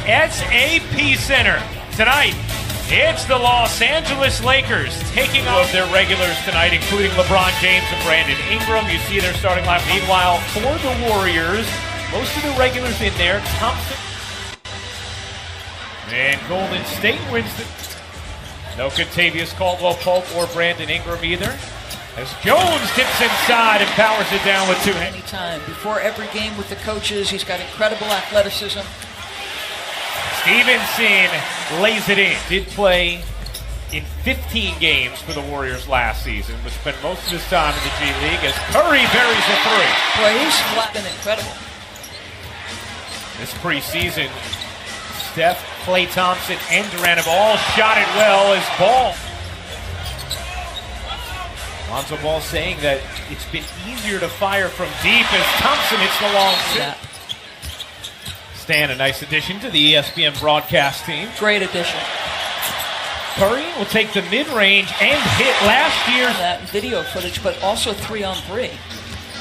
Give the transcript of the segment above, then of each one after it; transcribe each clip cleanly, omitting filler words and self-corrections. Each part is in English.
SAP Center. Tonight, it's the Los Angeles Lakers taking on their regulars tonight, including LeBron James and Brandon Ingram. You see their starting lineup. Meanwhile, for the Warriors, most of the regulars in there. Thompson. And Golden State wins the... No Kentavious Caldwell-Pope or Brandon Ingram either. As Jones dips inside and powers it down with two hands. Anytime. Before every game with the coaches, he's got incredible athleticism. Stevenson lays it in. Did play in 15 games for the Warriors last season, but spent most of his time in the G League as Curry buries a three. Boy, he's flat and incredible. This preseason, Steph, Klay Thompson, and Durant have all shot it well as Ball. Lonzo Ball saying that it's been easier to fire from deep as Thompson hits the long shot. Stan, a nice addition to the ESPN broadcast team. Great addition. Curry will take the mid-range and hit last year's that video footage, but also 3-on-3.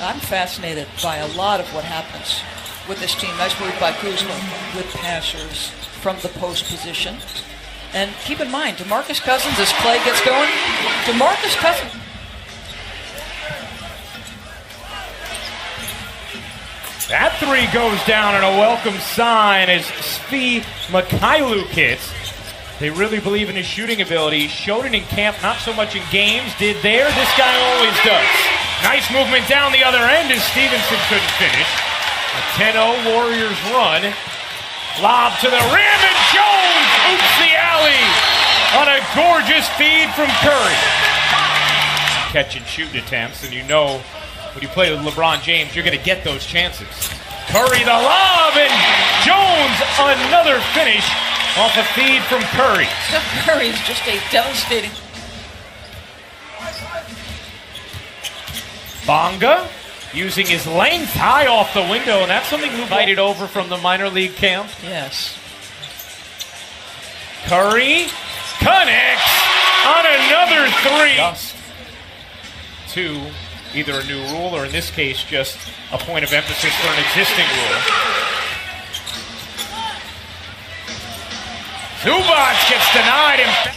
I'm fascinated by a lot of what happens with this team. Nice move by Kuzma with passers from the post position. And keep in mind, DeMarcus Cousins, as Klay gets going, DeMarcus Cousins. That three goes down and a welcome sign as Svi Mykhailiuk hits. They really believe in his shooting ability. Showed it in camp, not so much in games. Did there, this guy always does. Nice movement down the other end as Stevenson couldn't finish. A 10-0 Warriors run. Lob to the rim and Jones oops the alley on a gorgeous feed from Curry. Catch and shoot attempts, and you know when you play with LeBron James, you're going to get those chances. Curry the lob, and Jones another finish off a feed from Curry. Steph Curry is just a devastating. Bonga using his length high off the window, and that's something who invited over from the minor league camp. Yes. Curry connects on another three. Just to either a new rule or in this case just a point of emphasis for an existing rule. Zubac gets denied him.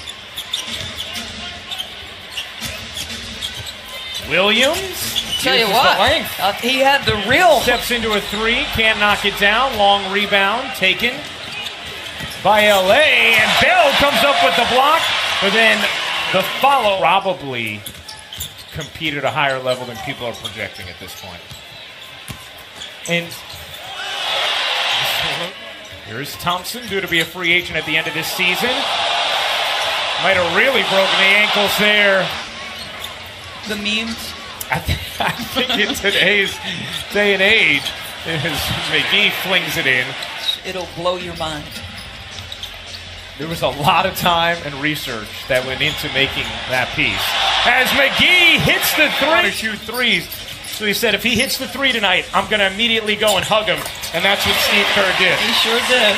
Williams. Tell you what, he had the real. Steps into a three, can't knock it down. Long rebound taken by LA, and Bell comes up with the block, but then the follow probably compete at a higher level than people are projecting at this point. And here's Thompson, due to be a free agent at the end of this season. Might have really broken the ankles there. The memes. I think in today's day and age, as McGee flings it in, it'll blow your mind. There was a lot of time and research that went into making that piece. As McGee hits the three, to shoot threes. So he said, if he hits the three tonight, I'm going to immediately go and hug him. And that's what Steve Kerr did. He sure did.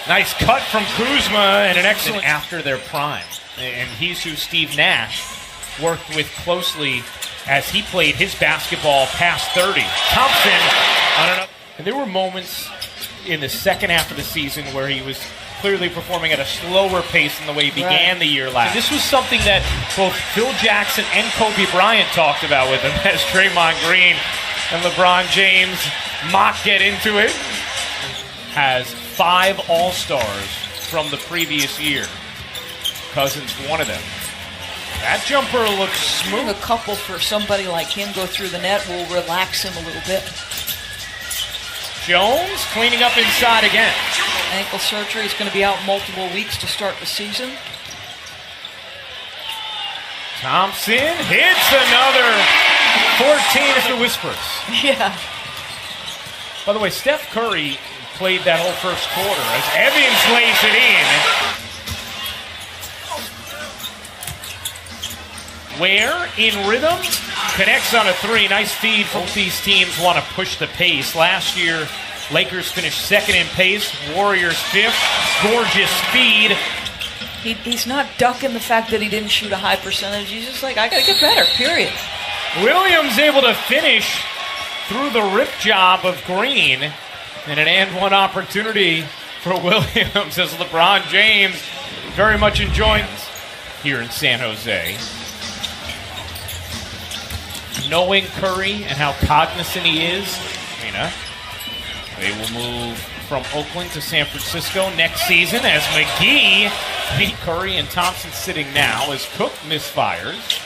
Nice cut from Kuzma and an excellent after their prime. And he's who Steve Nash worked with closely as he played his basketball past 30. Thompson, I don't know. And there were moments in the second half of the season where he was clearly performing at a slower pace than the way he began the year last. And this was something that both Phil Jackson and Kobe Bryant talked about with him as Draymond Green and LeBron James mock get into it. Has 5 All-Stars from the previous year. Cousins one of them. That jumper looks smooth. A couple for somebody like him go through the net will relax him a little bit. Jones cleaning up inside again. Ankle surgery. He's going to be out multiple weeks to start the season. Thompson hits another 14 as the whispers. Yeah. By the way, Steph Curry played that whole first quarter as Evans lays it in. Ware in rhythm, connects on a three. Nice feed. Both these teams want to push the pace. Last year, Lakers finished second in pace, Warriors fifth. Gorgeous feed. He's not ducking the fact that he didn't shoot a high percentage. He's just like, I got to get better, period. Williams able to finish through the rip job of Green. And an and one opportunity for Williams as LeBron James very much enjoying here in San Jose. Knowing Curry and how cognizant he is, they will move from Oakland to San Francisco next season as McGee beat Curry, and Thompson sitting now as Cook misfires.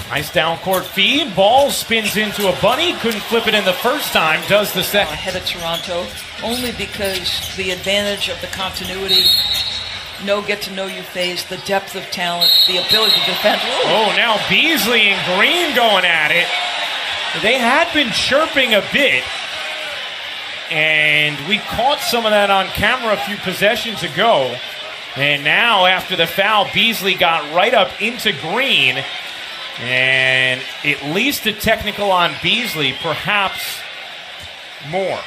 Nice down-court feed. Ball spins into a bunny. Couldn't flip it in the first time. Does the second. Ahead of Toronto, only because the advantage of the continuity, get-to-know-you phase, the depth of talent, the ability to defend. Ooh. Oh, now Beasley and Green going at it. They had been chirping a bit, and we caught some of that on camera a few possessions ago. And now, after the foul, Beasley got right up into Green. And at least a technical on Beasley, perhaps more.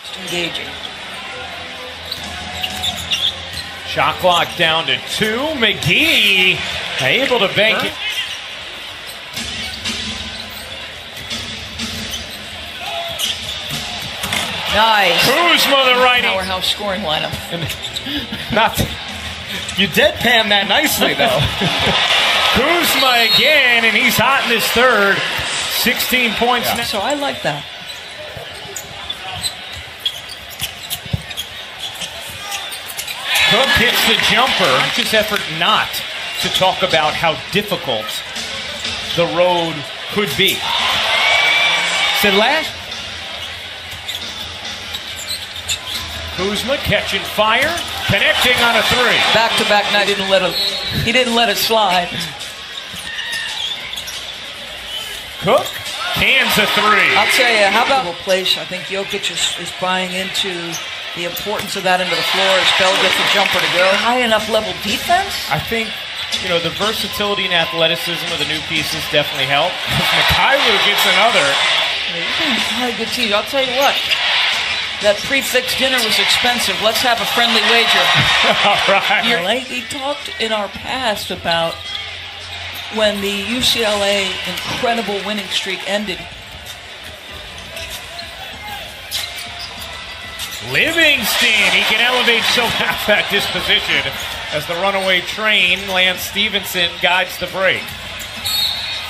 Just engaging. Shot clock down to 2. McGee able to bank it. Nice. Kuzma, the righty. Powerhouse scoring lineup. You deadpan that nicely, though. Kuzma again, and he's hot in his third. 16 points now. So I like that. Cook hits the jumper. Conscious effort not to talk about how difficult the road could be. Said last. Kuzma catching fire, connecting on a 3. Back-to-back night, he didn't let it slide. Cook cans a 3. I'll tell you, how about a place? I think Jokic is buying into the importance of that into the floor as Bell gets the jumper to go. High enough level defense? I think, the versatility and athleticism of the new pieces definitely help. Mikhailo gets another. Not a good team. I'll tell you what. That prefix dinner was expensive. Let's have a friendly wager. All right. We talked in our past about when the UCLA incredible winning streak ended. Livingston, he can elevate so fast that disposition as the runaway train. Lance Stevenson guides the break.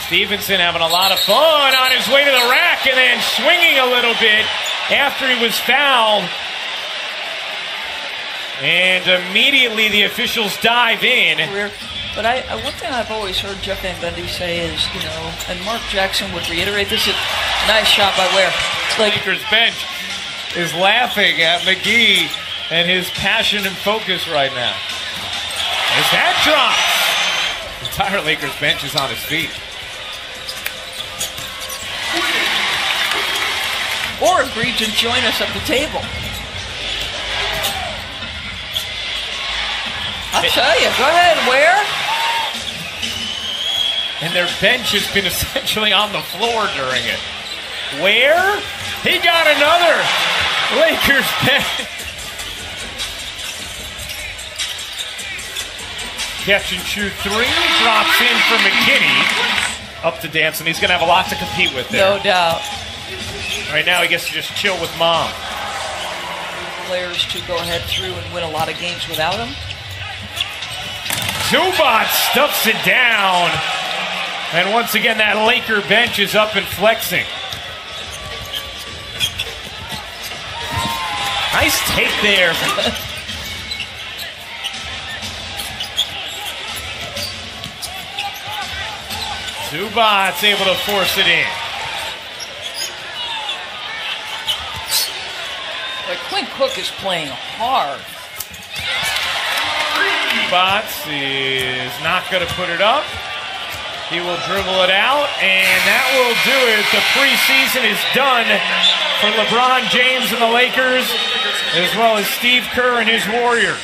Stevenson having a lot of fun on his way to the rack and then swinging a little bit after he was fouled. And immediately the officials dive in. But one thing I've always heard Jeff Van Gundy say is, and Mark Jackson would reiterate this, nice shot by Ware. Lakers bench is laughing at McGee and his passion and focus right now. As that drops, the entire Lakers bench is on his feet. Or agreed to join us at the table. I'll tell you, go ahead, Ware. And their bench has been essentially on the floor during it. Ware? He got another Lakers bench. Catch and shoot 3, drops in for McKinney. Up to dance, and he's going to have a lot to compete with there. No doubt. Right now he gets to just chill with Mom. Players to go ahead through and win a lot of games without him. Zubac stuffs it down. And once again, that Laker bench is up and flexing. Nice take there. Zubac able to force it in. But Quinn Cook is playing hard. Zubac is not going to put it up. He will dribble it out, and that will do it. The preseason is done for LeBron James and the Lakers, as well as Steve Kerr and his Warriors.